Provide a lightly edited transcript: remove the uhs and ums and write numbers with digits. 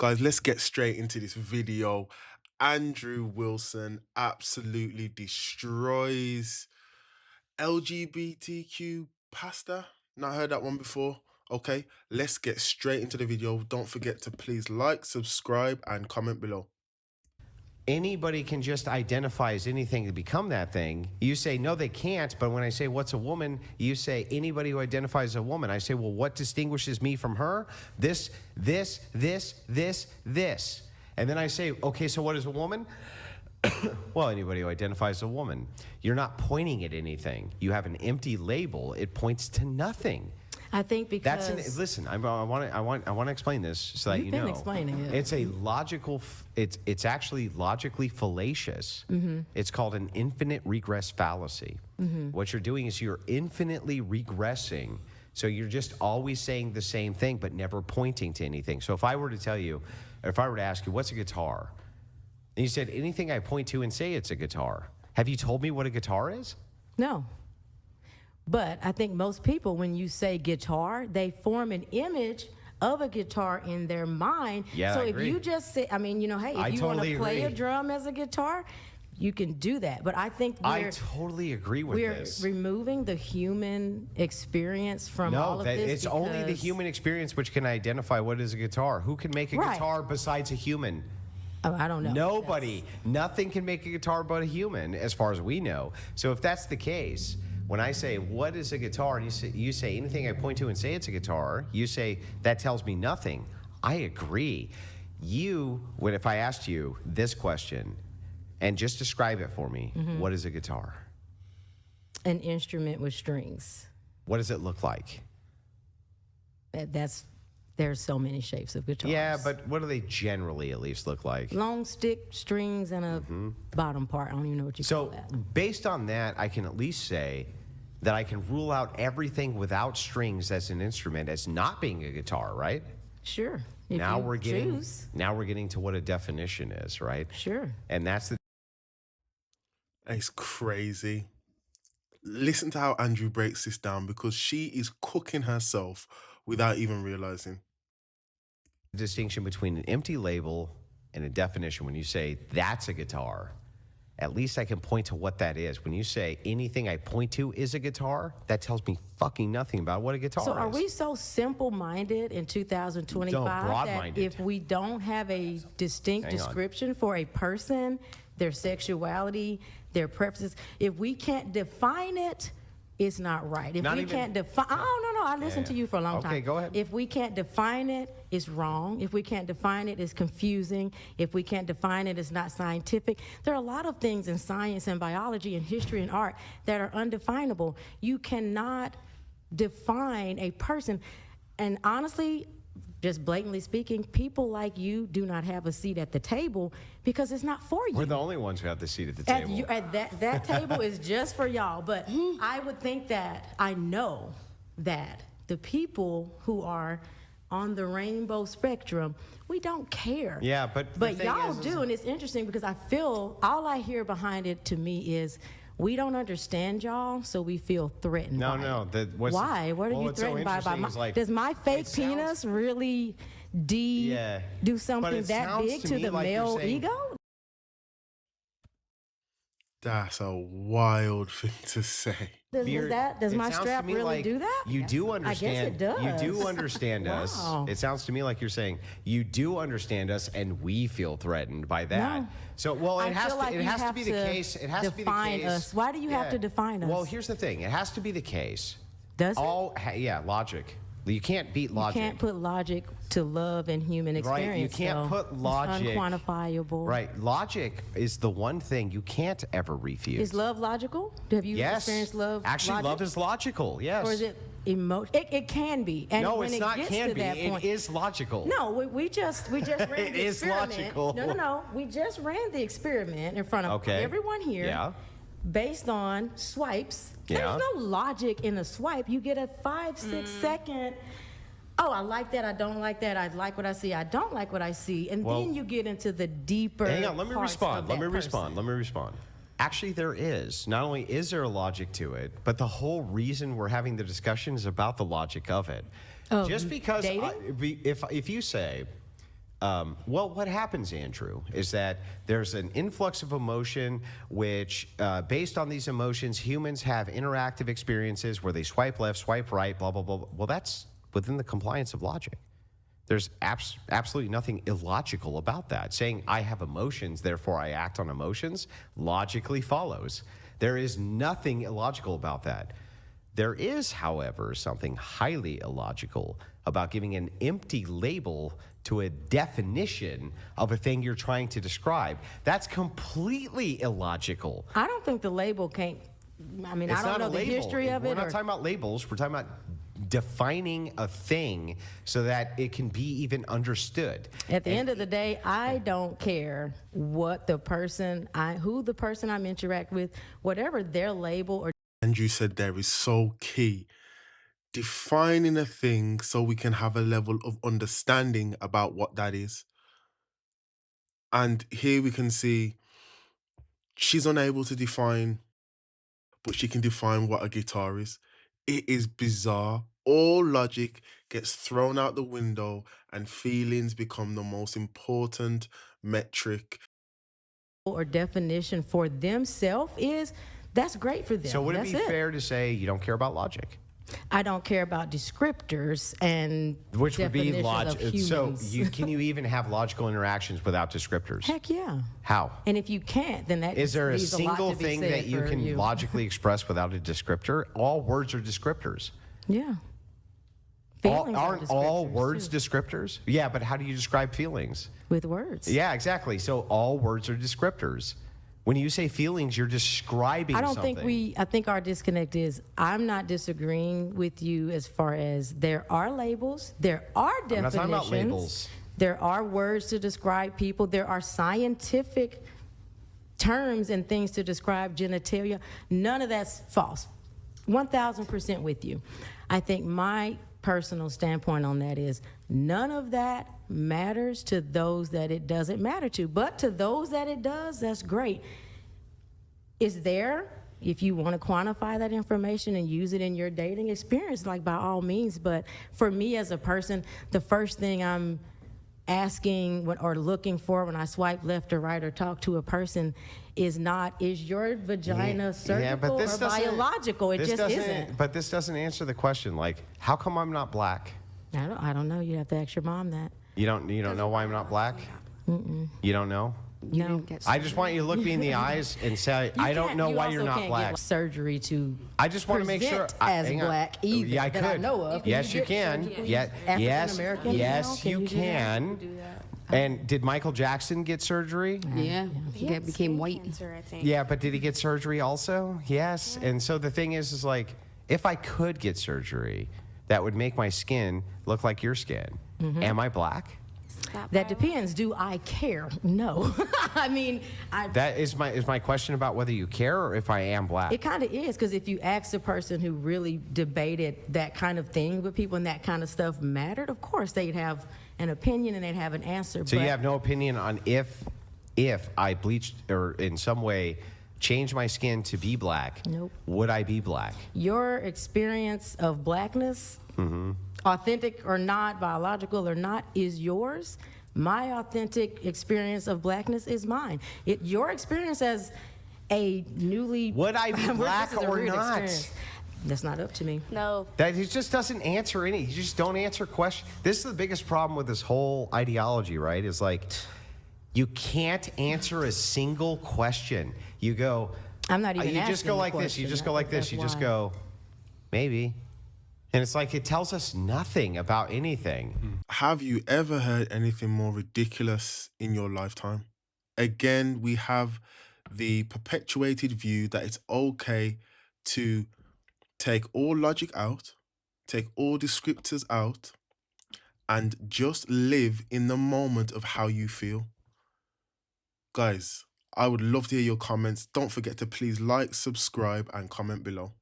Guys, let's get straight into this video. Andrew Wilson absolutely destroys LGBTQ pastor. Not heard that one before. Okay, let's get straight into the video. Don't forget to please like, subscribe, and comment below. Anybody can just identify as anything to become that thing. You say, no, they can't. But when I say, what's a woman? You say, anybody who identifies as a woman. I say, well, what distinguishes me from her? This. And then I say, okay, so what is a woman? Well, anybody who identifies as a woman. You're not pointing at anything. You have an empty label. It points to nothing. I think because listen. I want to explain this so that you know. You've been explaining it. It's a logical. It's actually logically fallacious. It's called an infinite regress fallacy. What you're doing is you're infinitely regressing. So you're just always saying the same thing, but never pointing to anything. So if I were to tell you, if I were to ask you, what's a guitar? And you said anything I point to and say it's a guitar. Have you told me what a guitar is? No. But I think most people, when you say guitar, they form an image of a guitar in their mind. Yeah, so I if agree. you just say, I mean, you know, hey, if you want to play a drum as a guitar, you can do that. But I think I totally agree with this. We're removing the human experience from all of this. No, it's only the human experience which can identify what is a guitar. Who can make a guitar besides a human? Oh, I don't know. Nobody. Nothing can make a guitar but a human, as far as we know. So if that's the case, when I say, what is a guitar, and you say anything I point to and say it's a guitar, you say, that tells me nothing. I agree. If I asked you this question, and just describe it for me, what is a guitar? An instrument with strings. What does it look like? There's so many shapes of guitars. Yeah, but what do they generally at least look like? Long stick, strings, and a bottom part. I don't even know what you call that. So based on that, I can at least say that I can rule out everything without strings as an instrument as not being a guitar, right? Sure. Now we're getting to what a definition is, right? Sure. And that's the. It's crazy. Listen to how Andrew breaks this down, because she is cooking herself without even realizing. Distinction between an empty label and a definition. When you say that's a guitar, at least I can point to what that is. When you say anything I point to is a guitar, that tells me fucking nothing about what a guitar is. So are we so simple-minded in 2025 that if we don't have a distinct description for a person, their sexuality, their preferences, if we can't define it, it's not right. If we can't define, oh, no, I listened to you for a long time. Okay, go ahead. If we can't define it, it's wrong. If we can't define it, it's confusing. If we can't define it, it's not scientific. There are a lot of things in science and biology and history and art that are undefinable. You cannot define a person. And honestly, just blatantly speaking, people like you do not have a seat at the table because it's not for you. We're the only ones who have the seat at the table. That table is just for y'all. But I would think that, I know that the people who are on the rainbow spectrum, we don't care. Yeah, but y'all do, and it's interesting because I feel, all I hear behind it to me is, we don't understand y'all, so we feel threatened. No. Why? What are you threatened by? Does my fake penis really do something that big to the male ego? That's a wild thing to say. Does my strap really do that? You do understand. I guess it does. You do understand us. Wow. It sounds to me like you're saying you do understand us, and we feel threatened by that. No. So, well, it has to be the case. It has to be the case. Define us. Why do you have to define us? Well, here's the thing. It has to be the case. Does it? Yeah, logic. You can't beat logic. You can't put logic to love and human experience. Right, you can't put logic. It's unquantifiable. Right, logic is the one thing you can't ever refute. Is love logical? Have you experienced love? Actually, love is logical. Yes. Or is it emotion? It can be. And no, when it's not. Can be. Point, it is logical. No, we just ran the experiment. It is logical. No. We just ran the experiment in front of everyone here. Yeah. Based on swipes. Yeah. There's no logic in a swipe. You get a 5-6 second. Oh, I like that, I don't like that, I like what I see, I don't like what I see. And then you get into the deeper Hang on, let me respond. Let me respond. Actually, there is. Not only is there a logic to it, but the whole reason we're having the discussion is about the logic of it. Just because, dating? if you say, Well, what happens, Andrew, is that there's an influx of emotion, which, based on these emotions, humans have interactive experiences where they swipe left, swipe right, blah, blah, blah. Well, that's within the compliance of logic. There's absolutely nothing illogical about that. Saying I have emotions, therefore I act on emotions, logically follows. There is nothing illogical about that. There is, however, something highly illogical about giving an empty label to a definition of a thing you're trying to describe. That's completely illogical. I don't think the label can't. I mean, It's I don't not know a the label. history of it. We're not talking about labels. We're talking about defining a thing so that it can be even understood. At the end of the day, I don't care what the person, who the person I'm interact with, whatever their label or. Andrew said there is so key. Defining a thing so we can have a level of understanding about what that is. And here we can see she's unable to define, but she can define what a guitar is. It is bizarre. All logic gets thrown out the window and feelings become the most important metric. Or definition for themselves is, that's great for them. So would it That's be fair to say you don't care about logic? I don't care about descriptors and Which would be definitions logic. of So humans. can you even have logical interactions without descriptors? Heck yeah. How? And if you can't, then that Is there a leaves lot single to be thing said that you for can logically express without a descriptor? All words are descriptors. Yeah. Feelings are Aren't all descriptors, words too. descriptors? Yeah, but how do you describe feelings? With words. Yeah, exactly. So all words are descriptors. When you say feelings, you're describing I don't something. think I think our disconnect is, I'm not disagreeing with you as far as there are labels, there are I'm not definitions. talking about labels. There are words to describe people. There are scientific terms and things to describe genitalia. None of that's false. 1,000% with you. I think my personal standpoint on that is none of that matters to those that it doesn't matter to. But to those that it does, that's great. Is there, if you want to quantify that information and use it in your dating experience, like by all means. But for me as a person, the first thing I'm asking or looking for when I swipe left or right or talk to a person is not, is your vagina surgical or biological? It this just doesn't- isn't. But this doesn't answer the question. Like, how come I'm not black? I don't know. You have to ask your mom that. You don't know why I'm not black? You don't know? You No. didn't get I just want you to look me in the eyes and say, I don't know why you're not black. Surgery to I just want to make sure. present as hang on. black either, Yeah, I that I could. know of. Yes, Can you you get can. surgery? Yeah, African yes, American? yes, Can you you do that? can. And did Michael Jackson get surgery? Yeah, he became white. Cancer, I think. Yeah, but did he get surgery also? Yes. And so the thing is like, if I could get surgery, that would make my skin look like your skin. Am I black? That depends. Do I care? No. I mean, That is my question about whether you care or if I am black. it kind of is, because if you ask the person who really debated that kind of thing with people and that kind of stuff mattered, of course they'd have an opinion and they'd have an answer. So but you have no opinion on if I bleached or in some way changed my skin to be black, Nope. would I be black? your experience of blackness, authentic or not, biological or not, is yours. My authentic experience of blackness is mine. Your experience as a newly Would I be This black is a or weird not? experience. That's not up to me. No. That he just doesn't answer any. You just don't answer questions. This is the biggest problem with this whole ideology, right? Is like you can't answer a single question. You go. I'm not even You just asking go the like this. You question. just go I like think this. You that's just why. go, maybe. And it's like it tells us nothing about anything. Have you ever heard anything more ridiculous in your lifetime? Again, we have the perpetuated view that it's okay to take all logic out, take all descriptors out, and just live in the moment of how you feel. Guys, I would love to hear your comments. Don't forget to please like, subscribe, and comment below.